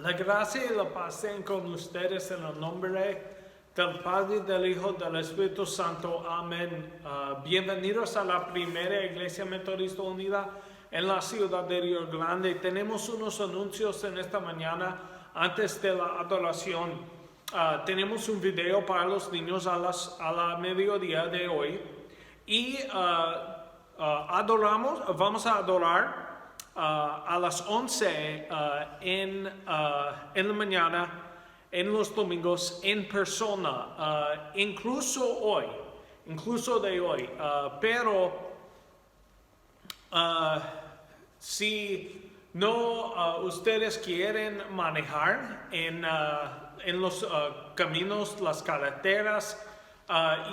La gracia y la paz sean con ustedes en el nombre del Padre, del Hijo, del Espíritu Santo. Amén. Bienvenidos a la primera Iglesia Metodista Unida en la ciudad de Río Grande. Tenemos unos anuncios en esta mañana antes de la adoración. Tenemos un video para los niños a la mediodía de hoy. Y vamos a adorar a las 11 en la mañana, en los domingos, en persona, incluso de hoy. Pero si no ustedes quieren manejar en los caminos, las carreteras,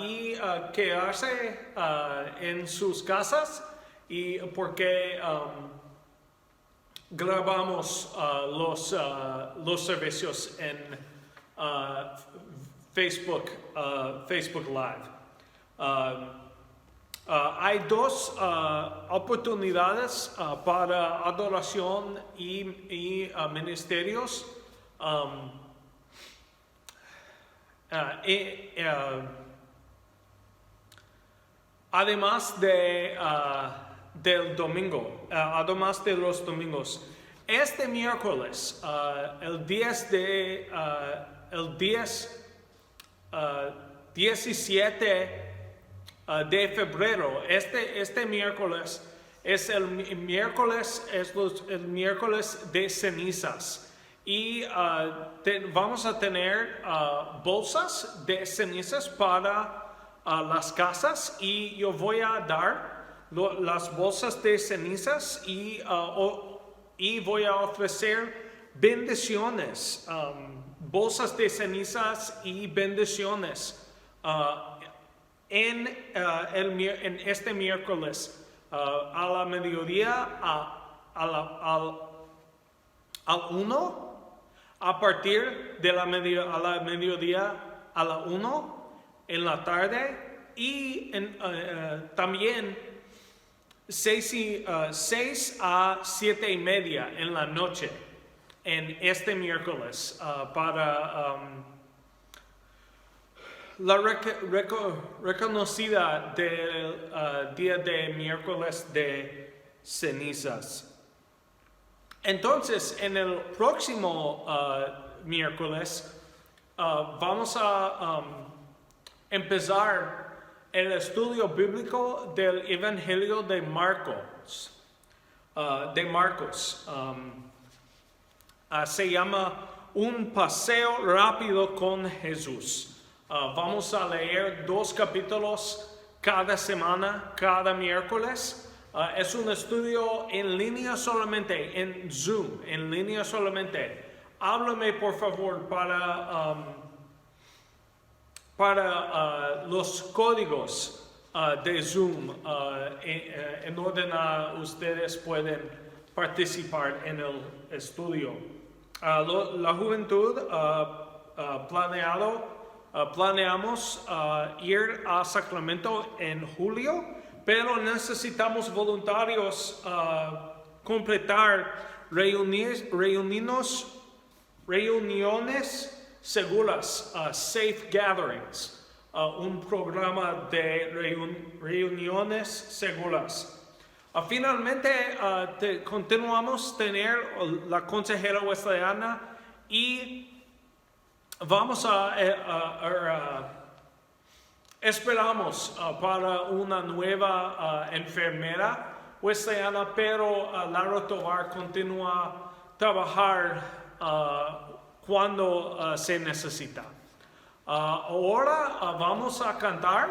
y quedarse en sus casas, y porque grabamos los servicios en Facebook Live. Hay dos oportunidades para adoración y ministerios. Además del domingo, además de los domingos. Este miércoles, el 17 de febrero, este miércoles es el miércoles de cenizas. Y vamos a tener bolsas de cenizas para las casas, y yo voy a dar las bolsas de cenizas y voy a ofrecer bendiciones, bolsas de cenizas y bendiciones en este miércoles a la mediodía, al 1, a partir de la mediodía a la 1 en la tarde, y también 6 a 7 y media en la noche en este miércoles para la reconocida del día de miércoles de cenizas. Entonces, en el próximo miércoles vamos a empezar el estudio bíblico del Evangelio de Marcos. Se llama Un paseo rápido con Jesús. Vamos a leer 2 capítulos cada semana, cada miércoles. Es un estudio en línea solamente, en Zoom, en línea solamente. Háblame por favor para los códigos de Zoom, en orden a ustedes pueden participar en el estudio. La juventud planeamos ir a Sacramento en julio, pero necesitamos voluntarios completar reuniones seguras, safe gatherings, un programa de reuniones seguras. Finalmente, continuamos tener la consejera wesleyana, y vamos esperamos para una nueva enfermera wesleyana, pero Lara Tovar continúa a trabajar cuando se necesita. Ahora vamos a cantar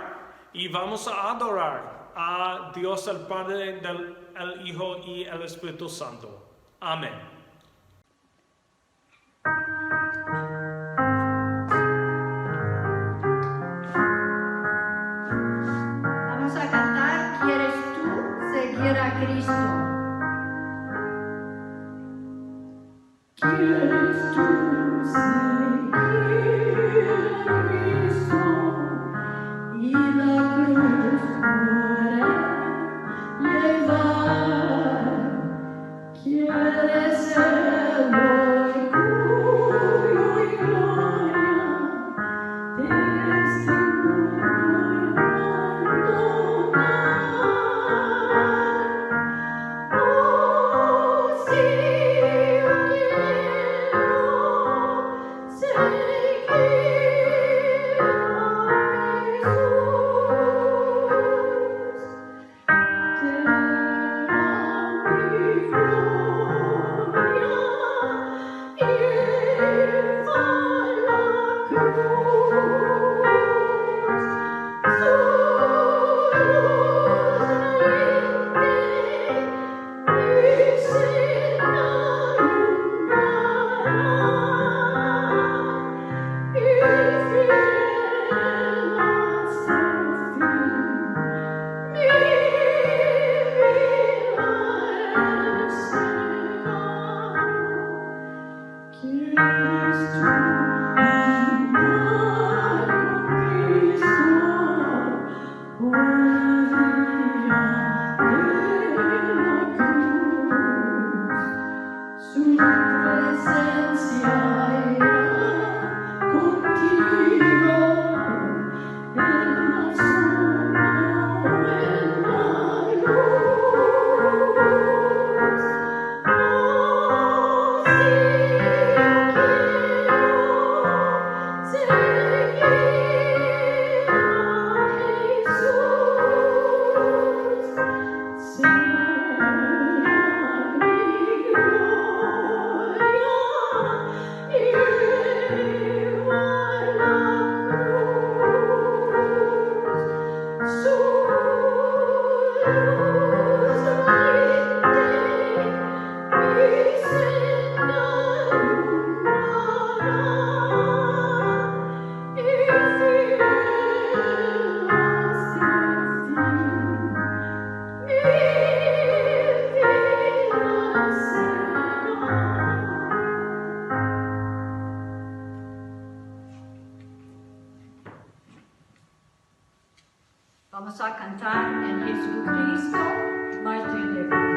y vamos a adorar a Dios el Padre, el Hijo y el Espíritu Santo. Amén. Vamos a cantar ¿Quieres tú seguir a Cristo? ¿Quieres tú seguir a Cristo y la cruz por él llevar? ¿Quieres serlo y Vamos a cantar en Jesucristo, mártir de paz.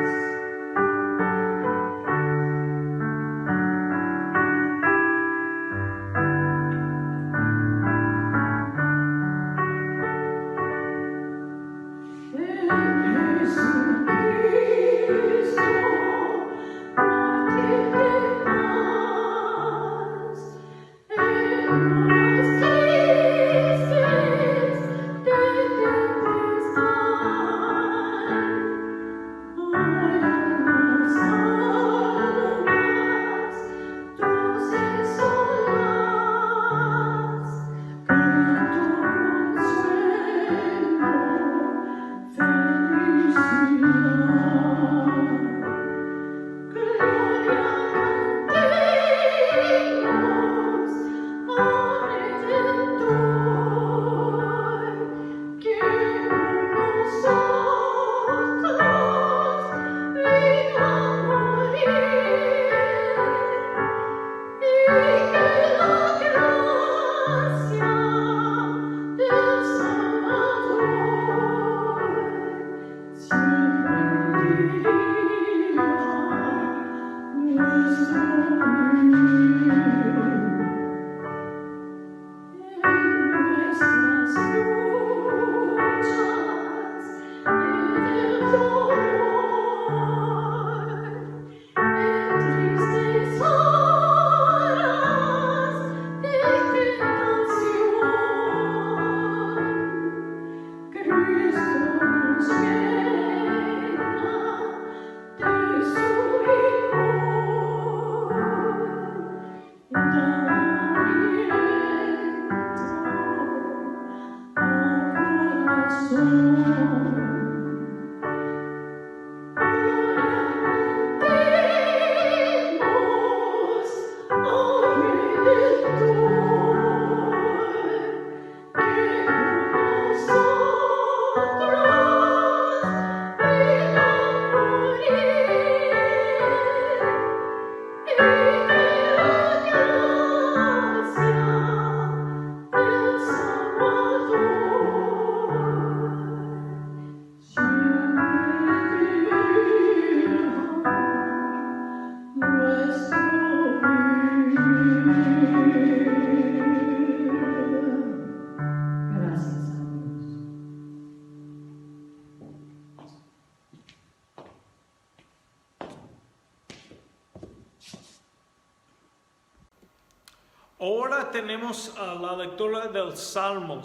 Ahora tenemos la lectura del Salmo.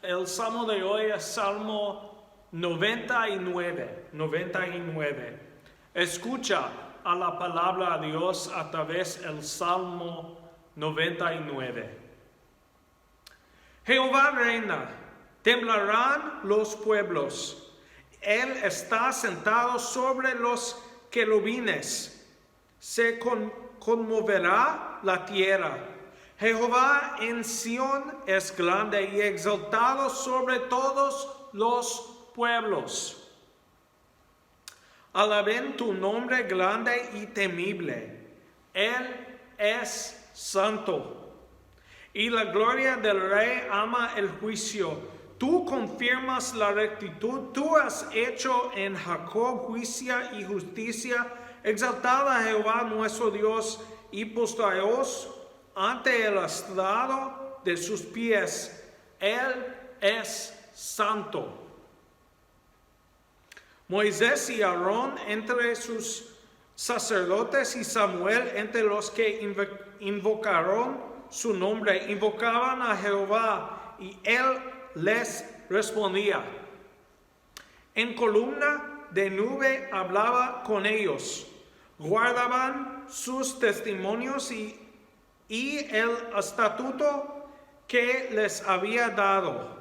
El Salmo de hoy es Salmo 99. Escucha a la palabra de Dios a través del Salmo 99. Jehová reina, temblarán los pueblos. Él está sentado sobre los querubines. Se conmoverá la tierra. Jehová en Sión es grande y exaltado sobre todos los pueblos. Alaben tu nombre grande y temible. Él es santo. Y la gloria del Rey ama el juicio. Tú confirmas la rectitud. Tú has hecho en Jacob juicio y justicia. Exaltad a Jehová nuestro Dios y postraos ante el estrado de sus pies. Él es santo. Moisés y Aarón entre sus sacerdotes y Samuel entre los que invocaron su nombre, invocaban a Jehová y él les respondía. En columna de nube hablaba con ellos, guardaban sus testimonios y el estatuto que les había dado.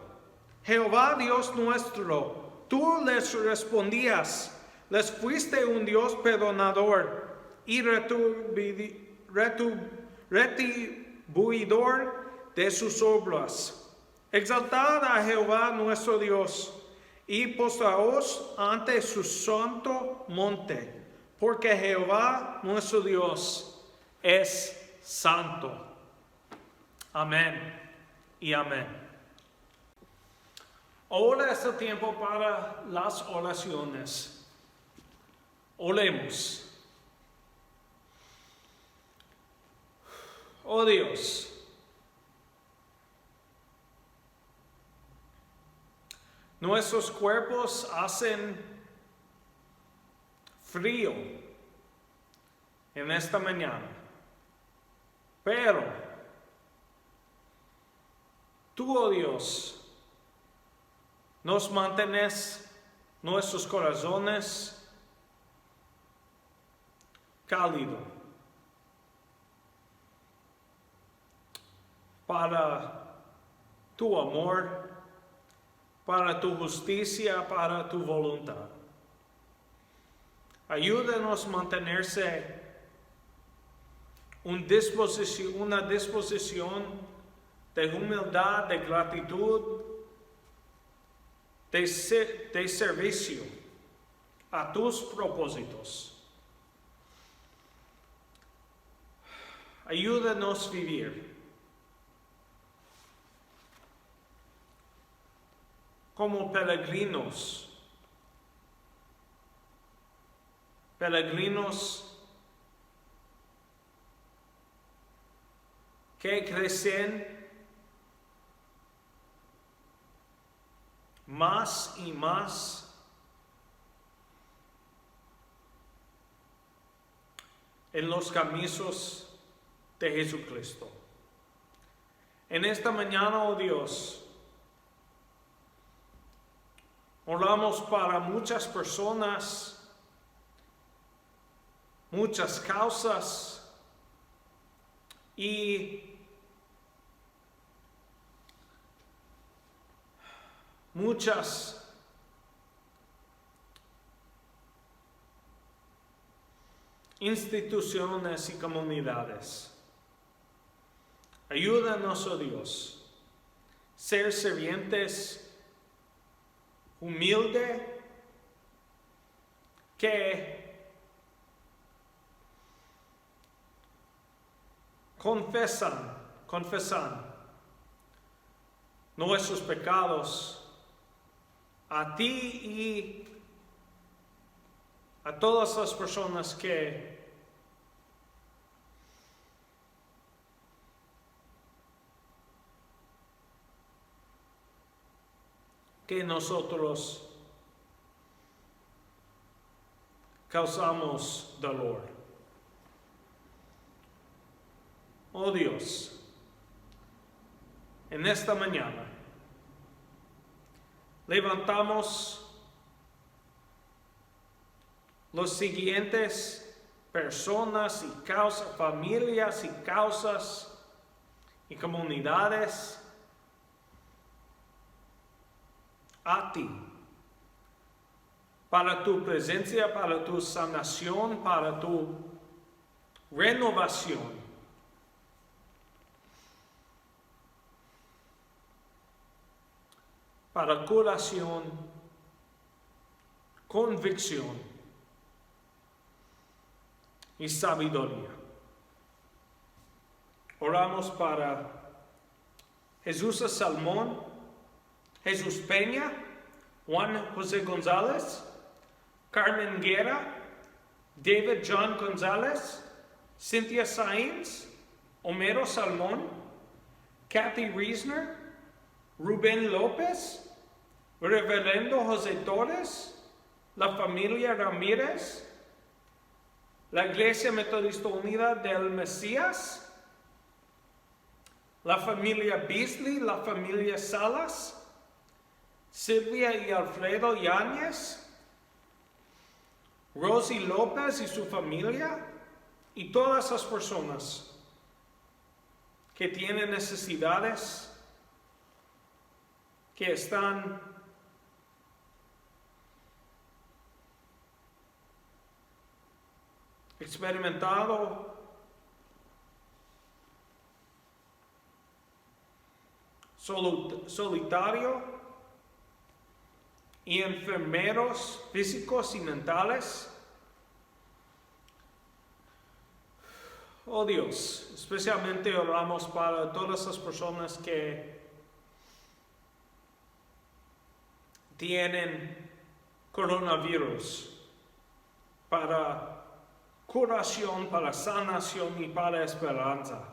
Jehová Dios nuestro, tú les respondías, les fuiste un Dios perdonador y retribuidor de sus obras. Exaltad a Jehová nuestro Dios y postraos ante su santo monte, porque Jehová nuestro Dios es santo. Amén y amén. Ahora es el tiempo para las oraciones. Oremos. Oh Dios, nuestros cuerpos hacen frío en esta mañana, pero tú, oh Dios, nos mantienes nuestros corazones cálidos para tu amor, para tu justicia, para tu voluntad. Ayúdanos a mantenerse una disposición de humildad, de gratitud, de servicio a tus propósitos. Ayúdanos a vivir como peregrinos que crecen más y más en los caminos de Jesucristo. En esta mañana, oh Dios, oramos para muchas personas, muchas causas y muchas instituciones y comunidades. Ayúdanos, oh Dios, ser sirvientes humildes que confesan nuestros pecados a ti y a todas las personas que nosotros causamos dolor. Oh Dios, en esta mañana levantamos los siguientes personas y causas, familias y causas y comunidades a ti, para tu presencia, para tu sanación, para tu renovación. Para curación, convicción y sabiduría. Oramos para Jesús Salmón, Jesús Peña, Juan José González, Carmen Guerra, David John González, Cynthia Sainz, Homero Salmón, Kathy Reisner, Rubén López, Reverendo José Torres, la familia Ramírez, la Iglesia Metodista Unida del Mesías, la familia Beasley, la familia Salas, Silvia y Alfredo Yáñez, Rosy López y su familia, y todas las personas que tienen necesidades, que están experimentando solitario y enfermeros físicos y mentales. Oh Dios, especialmente oramos para todas las personas que tienen coronavirus, para curación, para sanación y para esperanza.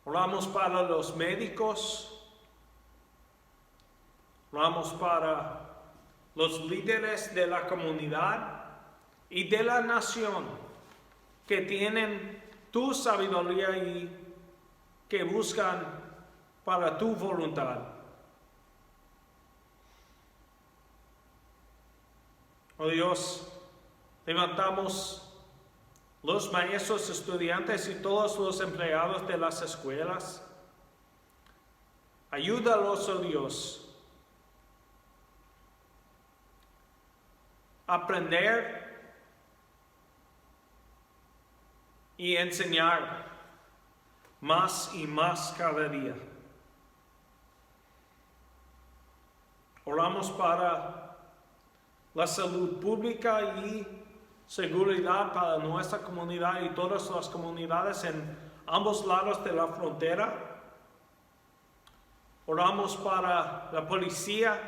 Oramos para los médicos, oramos para los líderes de la comunidad y de la nación que tienen tu sabiduría y que buscan para tu voluntad. Oh Dios, levantamos los maestros, estudiantes y todos los empleados de las escuelas. Ayúdalos, oh Dios, a aprender y enseñar más y más cada día. Oramos para la salud pública y seguridad para nuestra comunidad y todas las comunidades en ambos lados de la frontera. Oramos para la policía,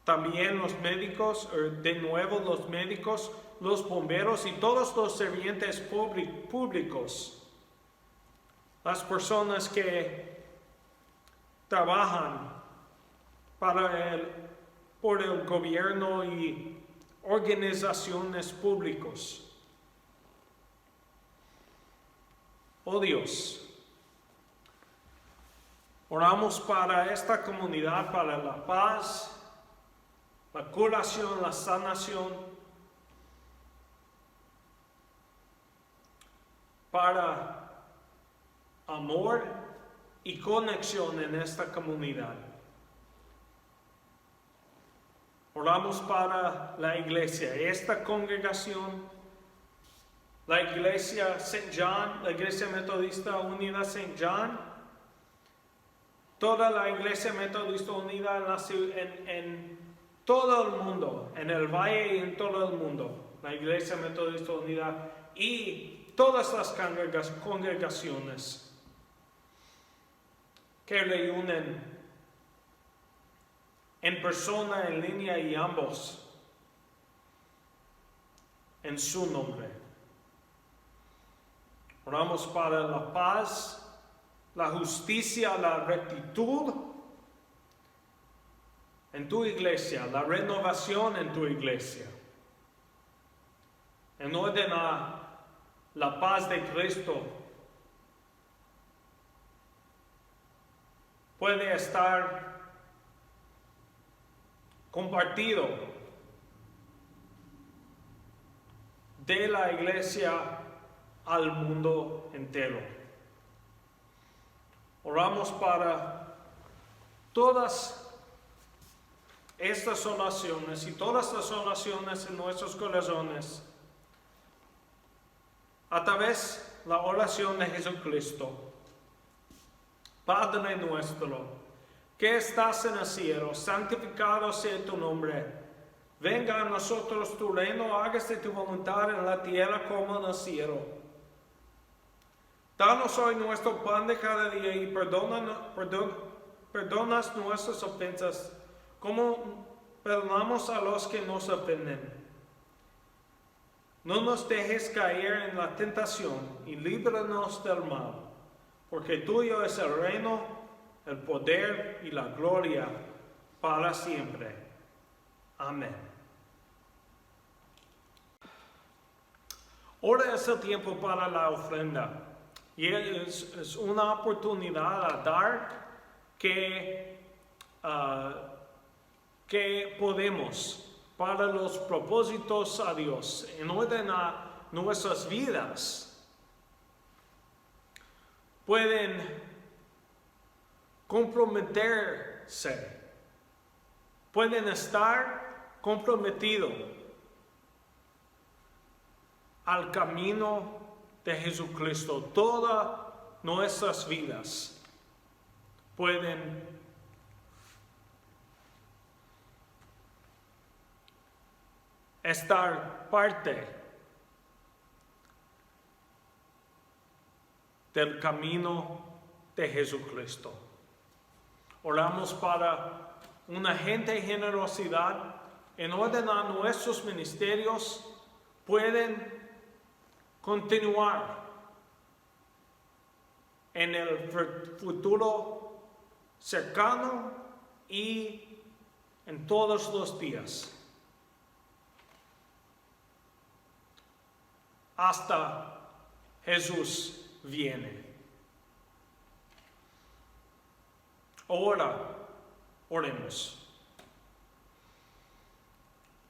también los médicos, de nuevo los médicos, los bomberos y todos los sirvientes públicos, las personas que trabajan por el gobierno y organizaciones públicas. Oh Dios, oramos para esta comunidad, para la paz, la curación, la sanación, para amor y conexión en esta comunidad. Oramos para la iglesia, esta congregación, la iglesia St. John, la iglesia metodista unida St. John, toda la iglesia metodista unida en todo el mundo, en el valle y en todo el mundo, la iglesia metodista unida y todas las congregaciones que reúnen en persona, en línea y ambos, en su nombre. Oramos para la paz, la justicia, la rectitud en tu iglesia, la renovación en tu iglesia, en orden a la paz de Cristo puede estar compartido de la iglesia al mundo entero. Oramos para todas estas oraciones y todas las oraciones en nuestros corazones a través de la oración de Jesucristo. Padre nuestro, que estás en el cielo, santificado sea tu nombre. Venga a nosotros tu reino, hágase tu voluntad en la tierra como en el cielo. Danos hoy nuestro pan de cada día y perdonas nuestras ofensas, como perdonamos a los que nos ofenden. No nos dejes caer en la tentación y líbranos del mal, porque tuyo es el reino, el poder y la gloria para siempre. Amén. Ahora es el tiempo para la ofrenda. Y es una oportunidad a dar que podemos para los propósitos a Dios, en orden a nuestras vidas. Pueden comprometerse, pueden estar comprometidos al camino de Jesucristo. Todas nuestras vidas pueden estar parte del camino de Jesucristo. Oramos para una generosidad en orden a nuestros ministerios pueden continuar en el futuro cercano y en todos los días, hasta Jesús viene. Ahora, oremos.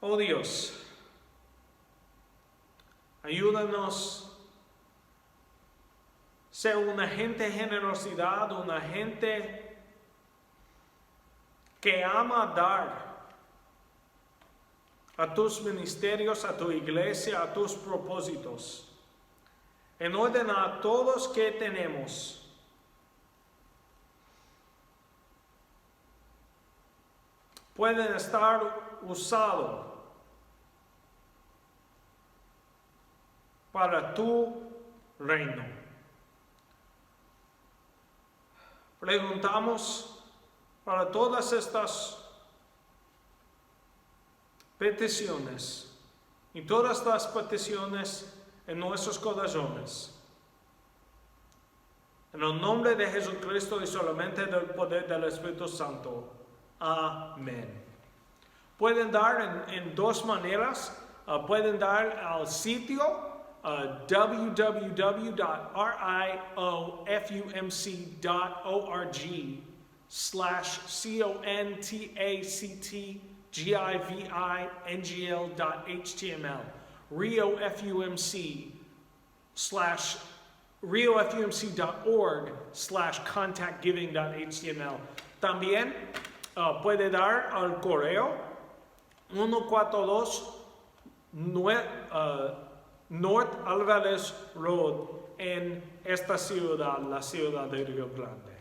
Oh Dios, ayúdanos a ser una gente de generosidad, una gente que ama dar a tus ministerios, a tu iglesia, a tus propósitos, en orden a todos que tenemos. Pueden estar usados para tu reino. Preguntamos para todas estas peticiones y todas las peticiones en nuestros corazones. En el nombre de Jesucristo y solamente del poder del Espíritu Santo. Amén. Pueden dar en dos maneras. Pueden dar al sitio www.riofmc.org/contactgiving.html riofumc.org/contactgiving.html. También puede dar al correo 142 North Alvarez Road en esta ciudad, la ciudad de Río Grande.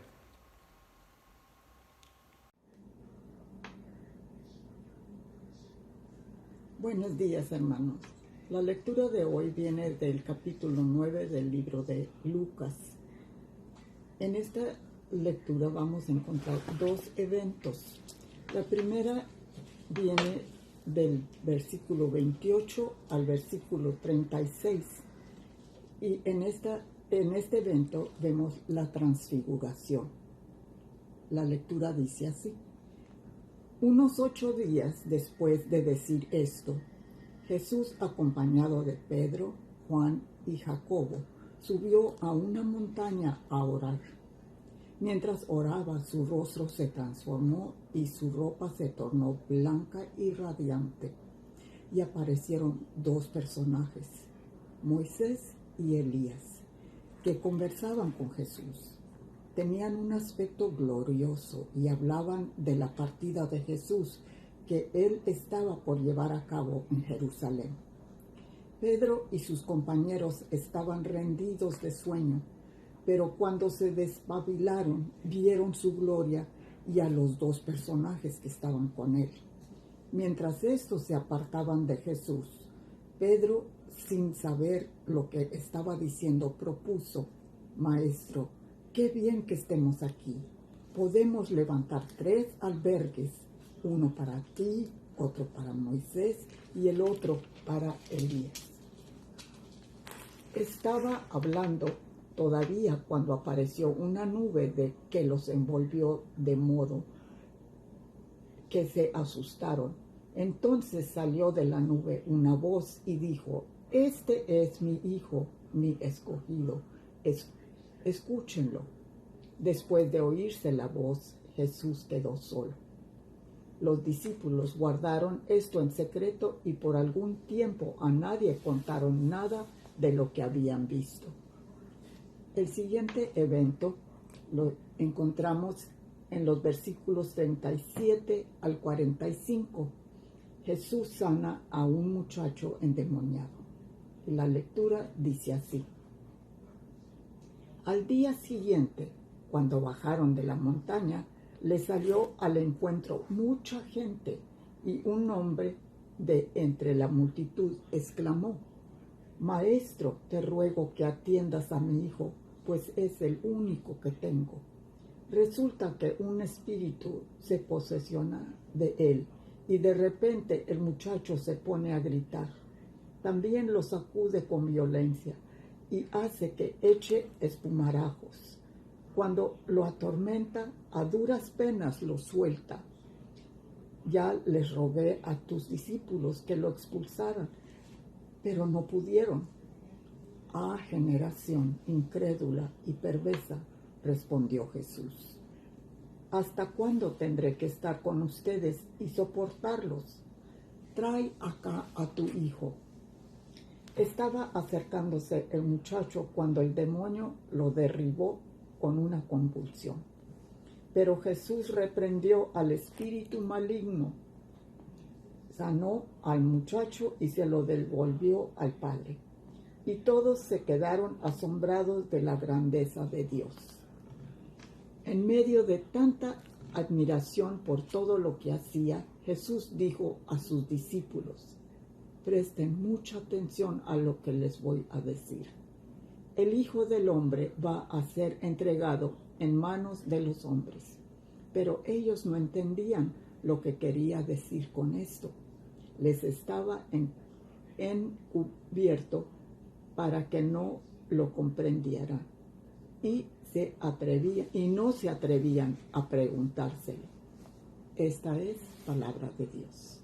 Buenos días, hermanos. La lectura de hoy viene del capítulo 9 del libro de Lucas. En esta lectura vamos a encontrar dos eventos. La primera viene del versículo 28 al versículo 36. Y en este evento vemos la transfiguración. La lectura dice así: Unos 8 días después de decir esto, Jesús, acompañado de Pedro, Juan y Jacobo, subió a una montaña a orar. Mientras oraba, su rostro se transformó y su ropa se tornó blanca y radiante. Y aparecieron 2 personajes, Moisés y Elías, que conversaban con Jesús. Tenían un aspecto glorioso y hablaban de la partida de Jesús que él estaba por llevar a cabo en Jerusalén. Pedro y sus compañeros estaban rendidos de sueño, pero cuando se despabilaron, vieron su gloria y a los 2 personajes que estaban con él. Mientras estos se apartaban de Jesús, Pedro, sin saber lo que estaba diciendo, propuso: Maestro, qué bien que estemos aquí. Podemos levantar 3 albergues, uno para ti, otro para Moisés y el otro para Elías. Estaba hablando todavía cuando apareció una nube que los envolvió, de modo que se asustaron. Entonces salió de la nube una voz y dijo: Este es mi hijo, mi escogido, escúchenlo. Después de oírse la voz, Jesús quedó solo. Los discípulos guardaron esto en secreto y por algún tiempo a nadie contaron nada de lo que habían visto. El siguiente evento lo encontramos en los versículos 37 al 45. Jesús sana a un muchacho endemoniado. Y la lectura dice así: Al día siguiente, cuando bajaron de la montaña, le salió al encuentro mucha gente, y un hombre de entre la multitud exclamó: Maestro, te ruego que atiendas a mi hijo, pues es el único que tengo. Resulta que un espíritu se posesiona de él, y de repente el muchacho se pone a gritar. También lo sacude con violencia y hace que eche espumarajos. Cuando lo atormenta, a duras penas lo suelta. Ya les rogué a tus discípulos que lo expulsaran, pero no pudieron. Ah, generación incrédula y perversa, respondió Jesús. ¿Hasta cuándo tendré que estar con ustedes y soportarlos? Trae acá a tu hijo. Estaba acercándose el muchacho cuando el demonio lo derribó con una convulsión. Pero Jesús reprendió al espíritu maligno, sanó al muchacho y se lo devolvió al padre. Y todos se quedaron asombrados de la grandeza de Dios. En medio de tanta admiración por todo lo que hacía, Jesús dijo a sus discípulos: Presten mucha atención a lo que les voy a decir. El Hijo del Hombre va a ser entregado en manos de los hombres. Pero ellos no entendían lo que quería decir con esto. Les estaba encubierto para que no lo comprendieran y no se atrevían a preguntárselo. Esta es palabra de Dios.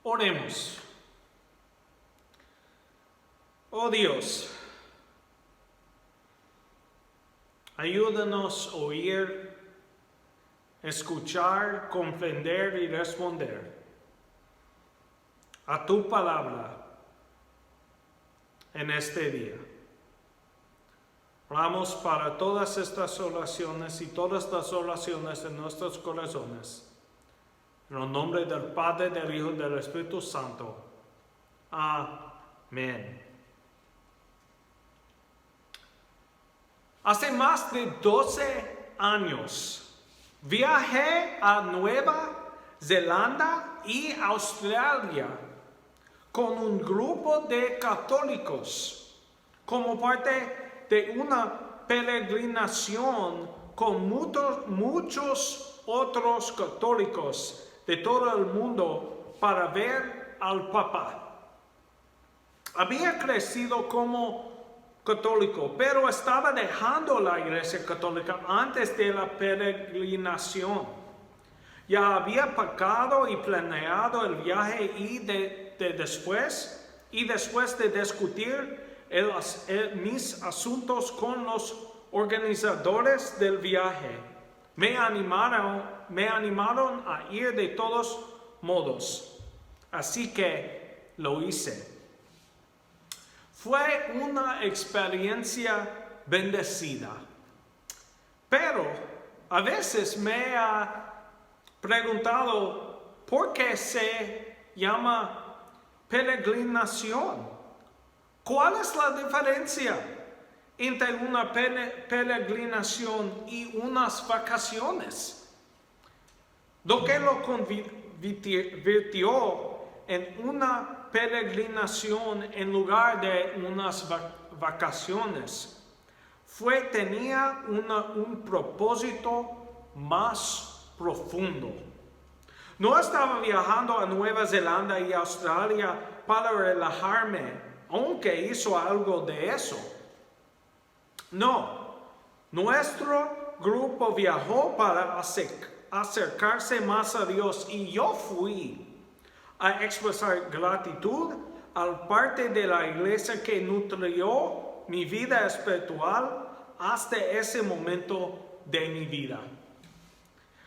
Oremos. Oh Dios, ayúdanos a oír, escuchar, comprender y responder a tu palabra en este día. Oramos para todas estas oraciones y todas las oraciones en nuestros corazones. En el nombre del Padre, del Hijo y del Espíritu Santo. Amén. Hace más de 12 años viajé a Nueva Zelanda y Australia con un grupo de católicos como parte de una peregrinación con muchos otros católicos de todo el mundo para ver al Papa. Había crecido como católico, pero estaba dejando la Iglesia Católica antes de la peregrinación. Ya había pactado y planeado el viaje y después de discutir mis asuntos con los organizadores del viaje, me animaron a ir de todos modos. Así que lo hice. Fue una experiencia bendecida. Pero a veces me ha preguntado por qué se llama peregrinación. ¿Cuál es la diferencia entre una peregrinación y unas vacaciones? lo que lo convirtió en una peregrinación en lugar de unas vacaciones. Tenía un propósito más profundo. No estaba viajando a Nueva Zelanda y Australia para relajarme, aunque hizo algo de eso. No, nuestro grupo viajó para acercarse más a Dios y yo fui a expresar gratitud al parte de la iglesia que nutrió mi vida espiritual hasta ese momento de mi vida.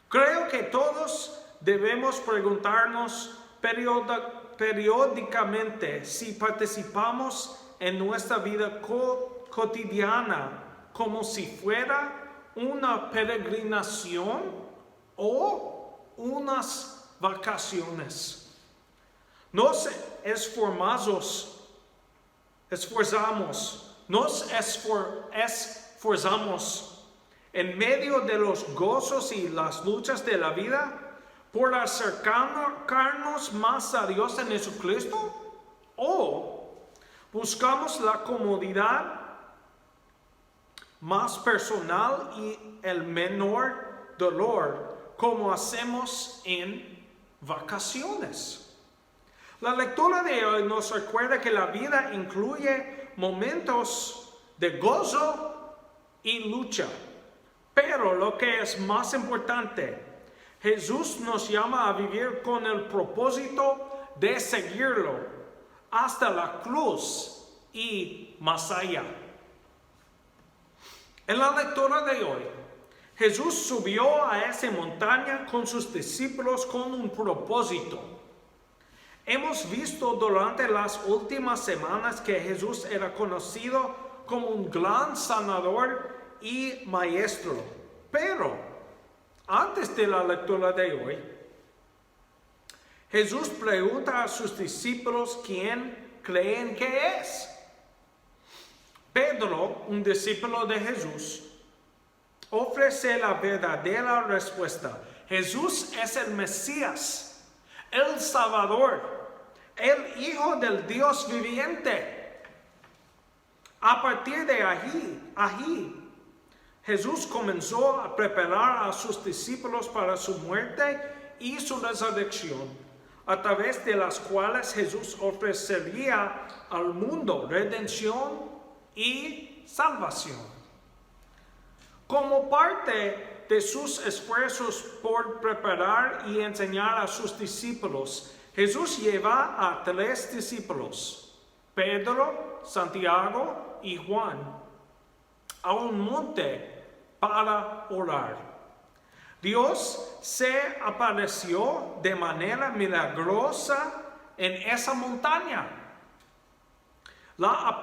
Creo que todos debemos preguntarnos periódicamente si participamos en nuestra vida cotidiana como si fuera una peregrinación o unas vacaciones. Nos esforzamos en medio de los gozos y las luchas de la vida por acercarnos más a Dios en Jesucristo, o buscamos la comodidad más personal y el menor dolor como hacemos en vacaciones. La lectura de hoy nos recuerda que la vida incluye momentos de gozo y lucha. Pero lo que es más importante, Jesús nos llama a vivir con el propósito de seguirlo hasta la cruz y más allá. En la lectura de hoy, Jesús subió a esa montaña con sus discípulos con un propósito. Hemos visto durante las últimas semanas que Jesús era conocido como un gran sanador y maestro. Pero antes de la lectura de hoy, Jesús pregunta a sus discípulos quién creen que es. Pedro, un discípulo de Jesús, ofrece la verdadera respuesta. Jesús es el Mesías, el Salvador, el Hijo del Dios viviente. A partir de allí, Jesús comenzó a preparar a sus discípulos para su muerte y su resurrección, a través de las cuales Jesús ofrecería al mundo redención y salvación. Como parte de sus esfuerzos por preparar y enseñar a sus discípulos, Jesús lleva a 3 discípulos, Pedro, Santiago y Juan, a un monte para orar. Dios se apareció de manera milagrosa en esa montaña. La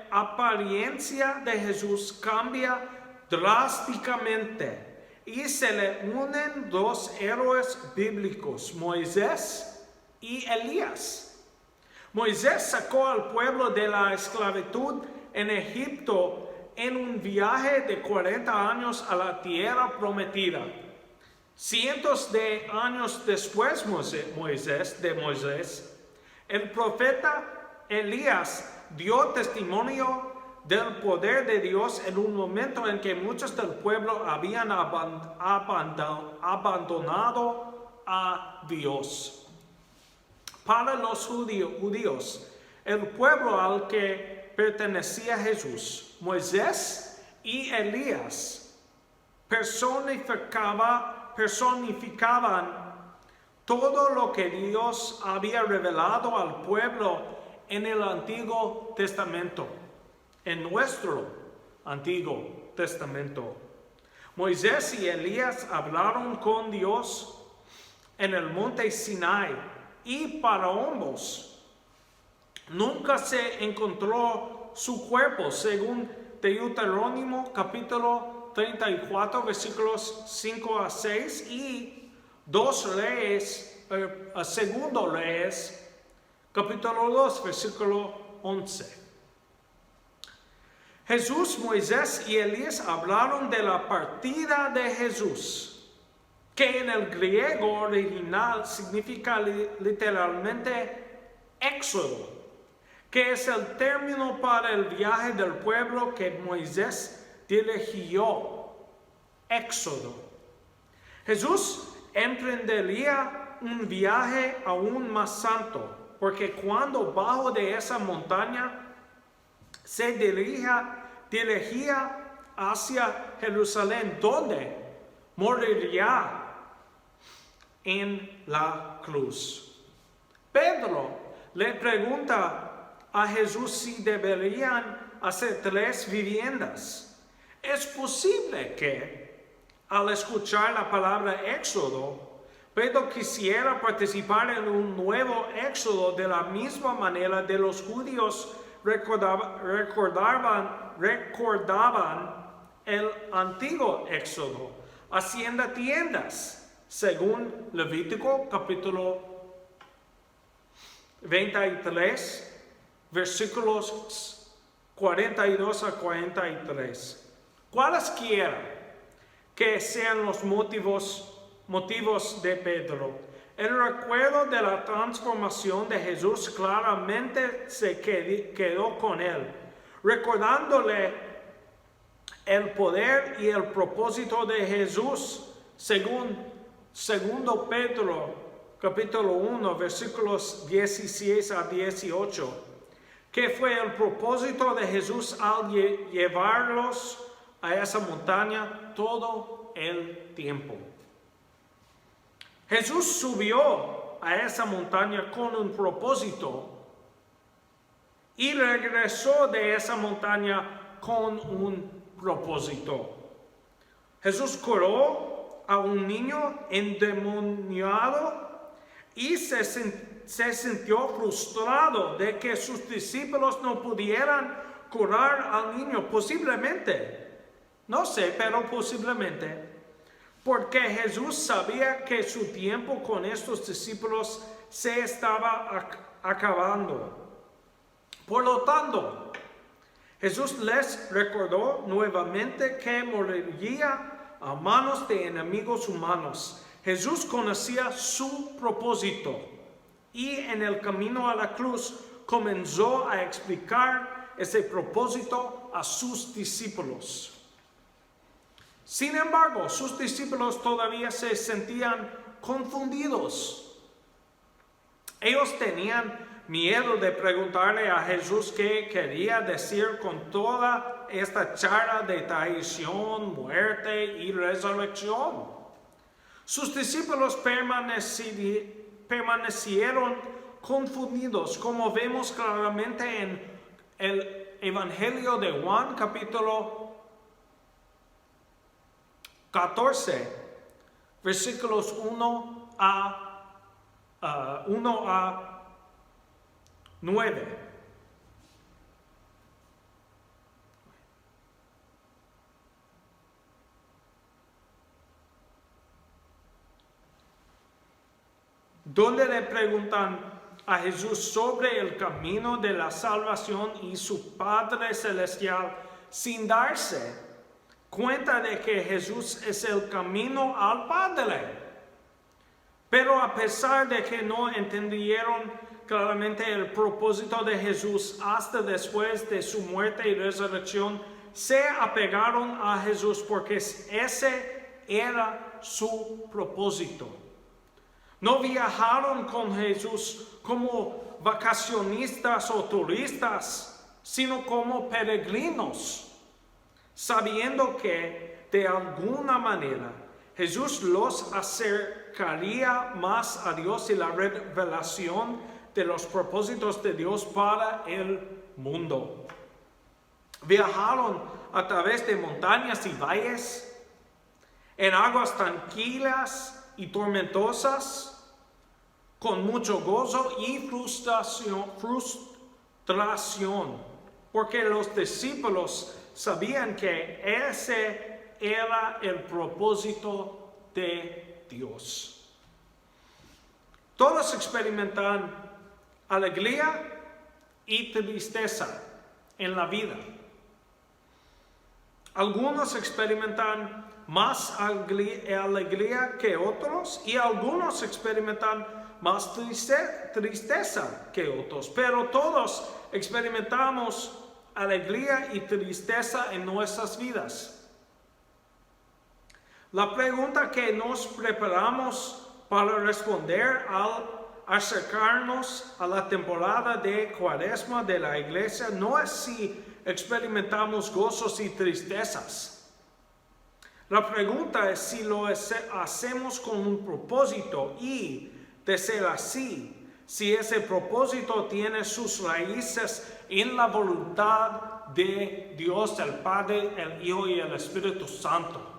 apariencia de Jesús cambia drásticamente y se le unen 2 héroes bíblicos, Moisés y Elías. Moisés sacó al pueblo de la esclavitud en Egipto en un viaje de 40 años a la tierra prometida. Cientos de años después de Moisés, el profeta Elías dio testimonio del poder de Dios en un momento en que muchos del pueblo habían abandonado a Dios. Para los judíos, el pueblo al que pertenecía Jesús, Moisés y Elías personificaban todo lo que Dios había revelado al pueblo en el Antiguo Testamento, en nuestro Antiguo Testamento. Moisés y Elías hablaron con Dios en el monte Sinai, y para ambos nunca se encontró su cuerpo, según Deuterónimo capítulo 34 versículos 5 a 6 y 2 Reyes, segundo Reyes capítulo 2 versículo 11. Jesús, Moisés y Elías hablaron de la partida de Jesús. que en el griego original significa literalmente éxodo, que es el término para el viaje del pueblo que Moisés dirigió, éxodo. Jesús emprendería un viaje aún más santo, porque cuando bajó de esa montaña, se dirigía hacia Jerusalén, donde moriría en la cruz. Pedro le pregunta a Jesús si deberían hacer 3 viviendas. Es posible que, al escuchar la palabra éxodo, Pedro quisiera participar en un nuevo éxodo de la misma manera de los judíos recordaban el antiguo éxodo, haciendo tiendas, según Levítico capítulo 23, versículos 42 a 43. Cualesquiera que sean los motivos de Pedro, el recuerdo de la transformación de Jesús claramente se quedó con él, recordándole el poder y el propósito de Jesús, según 2 Pedro capítulo 1, versículos 16 a 18, que fue el propósito de Jesús al llevarlos a esa montaña todo el tiempo. Jesús subió a esa montaña con un propósito y regresó de esa montaña con un propósito. Jesús curó a un niño endemoniado y se sintió frustrado de que sus discípulos no pudieran curar al niño, posiblemente, no sé, pero posiblemente, porque Jesús sabía que su tiempo con estos discípulos se estaba acabando. Por lo tanto, Jesús les recordó nuevamente que moriría a manos de enemigos humanos. Jesús conocía su propósito y en el camino a la cruz comenzó a explicar ese propósito a sus discípulos. Sin embargo, sus discípulos todavía se sentían confundidos. Ellos tenían miedo de preguntarle a Jesús qué quería decir con toda esta charla de traición, muerte y resurrección. Sus discípulos permanecieron confundidos, como vemos claramente en el Evangelio de Juan, capítulo 14, versículos 1 a 9. Donde le preguntan a Jesús sobre el camino de la salvación y su Padre Celestial, sin darse cuenta de que Jesús es el camino al Padre. Pero a pesar de que no entendieron claramente el propósito de Jesús hasta después de su muerte y resurrección, se apegaron a Jesús porque ese era su propósito. No viajaron con Jesús como vacacionistas o turistas, sino como peregrinos, sabiendo que de alguna manera Jesús los acercaría más a Dios y la revelación de los propósitos de Dios para el mundo. Viajaron a través de montañas y valles, en aguas tranquilas y tormentosas, con mucho gozo y frustración, porque los discípulos sabían que ese era el propósito de Dios. Todos experimentan alegría y tristeza en la vida. Algunos experimentan más alegría que otros y algunos experimentan más tristeza que otros, pero todos experimentamos alegría y tristeza en nuestras vidas. La pregunta que nos preparamos para responder al acercarnos a la temporada de Cuaresma de la iglesia no es si experimentamos gozos y tristezas. La pregunta es si lo hacemos con un propósito y, de ser así, si ese propósito tiene sus raíces en la voluntad de Dios, el Padre, el Hijo y el Espíritu Santo.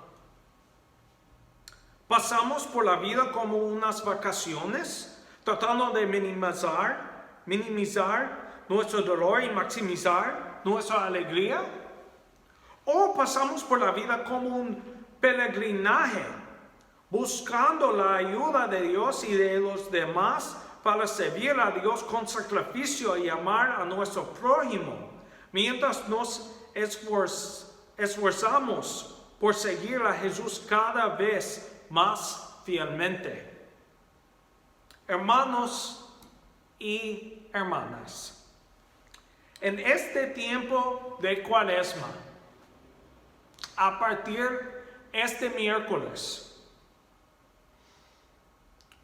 Pasamos por la vida como unas vacaciones, tratando de minimizar nuestro dolor y maximizar nuestra alegría. O pasamos por la vida como un peregrinaje, buscando la ayuda de Dios y de los demás para servir a Dios con sacrificio y amar a nuestro prójimo, mientras nos esforzamos por seguir a Jesús cada vez más fielmente. Hermanos y hermanas, en este tiempo de Cuaresma, a partir este miércoles,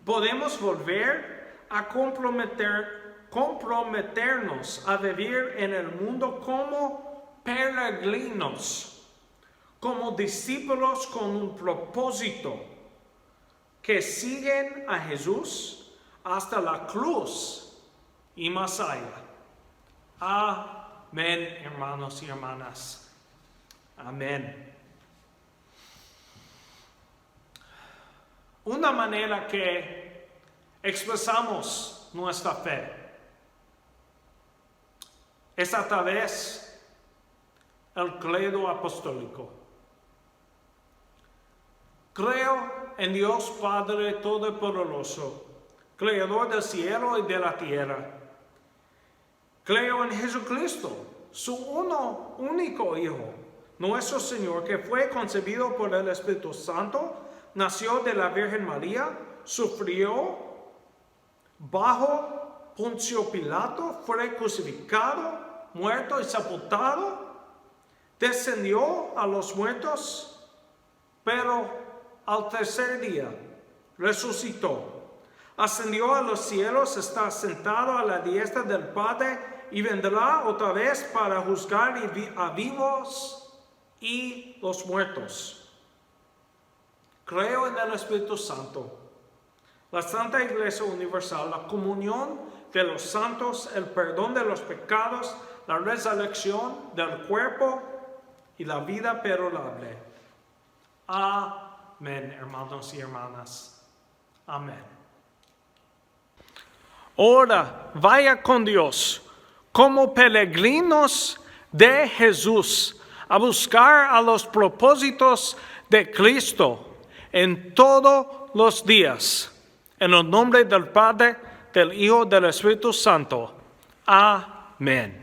podemos volver a comprometernos a vivir en el mundo como peregrinos, como discípulos con un propósito, que siguen a Jesús hasta la cruz y más allá. Amén, hermanos y hermanas. Amén. Una manera que expresamos nuestra fe es a través del credo apostólico. Creo en Dios Padre Todopoderoso, Creador del cielo y de la tierra. Creo en Jesucristo, su único Hijo, nuestro Señor, que fue concebido por el Espíritu Santo, nació de la Virgen María, sufrió bajo Poncio Pilato, fue crucificado, muerto y sepultado, descendió a los muertos, pero al tercer día resucitó, ascendió a los cielos, está sentado a la diestra del Padre y vendrá otra vez para juzgar a vivos y los muertos. Creo en el Espíritu Santo, la Santa Iglesia Universal, la comunión de los santos, el perdón de los pecados, la resurrección del cuerpo y la vida perdurable. Amén, hermanos y hermanas. Amén. Ahora, vaya con Dios como peregrinos de Jesús a buscar a los propósitos de Cristo en todos los días. En el nombre del Padre, del Hijo, del Espíritu Santo. Amén.